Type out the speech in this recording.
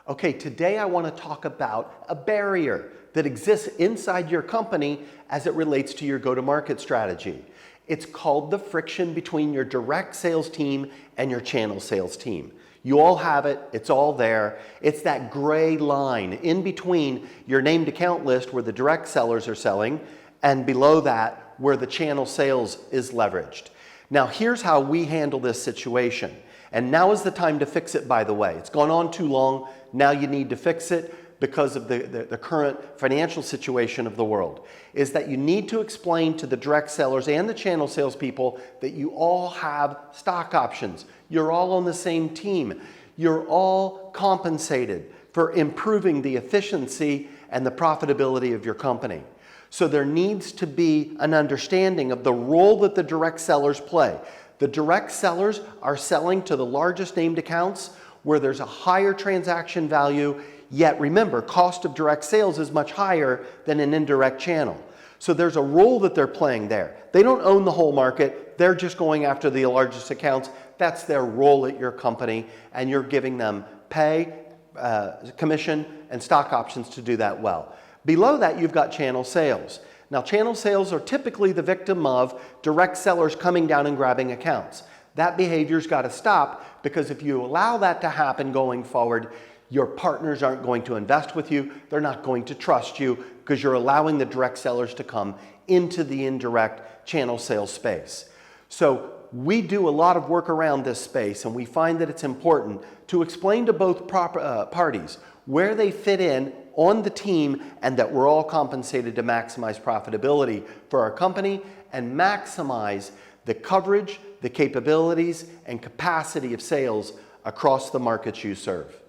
Okay, today I want to talk about a barrier that exists inside your company as it relates to your go-to-market strategy. It's called the friction between your direct sales team and your channel sales team. You all have it, it's all there. It's that gray line in between your named account list where the direct sellers are selling and below that where the channel sales is leveraged. Now here's how we handle this situation. And now is the time to fix it, by the way. It's gone on too long. Now you need to fix it because of the current financial situation of the world. Is that you need to explain to the direct sellers and the channel salespeople that you all have stock options. You're all on the same team. You're all compensated for improving the efficiency and the profitability of your company. So there needs to be an understanding of the role that the direct sellers play. The direct sellers are selling to the largest named accounts where there's a higher transaction value, yet remember, cost of direct sales is much higher than an indirect channel. So there's a role that they're playing there. They don't own the whole market, they're just going after the largest accounts. That's their role at your company, and you're giving them pay, commission, and stock options to do that well. Below that, you've got channel sales. Now, channel sales are typically the victim of direct sellers coming down and grabbing accounts. That behavior's got to stop, because if you allow that to happen going forward, your partners aren't going to invest with you. They're not going to trust you because you're allowing the direct sellers to come into the indirect channel sales space. So we do a lot of work around this space, and we find that it's important to explain to both parties where they fit in on the team and that we're all compensated to maximize profitability for our company and maximize the coverage, the capabilities, and capacity of sales across the markets you serve.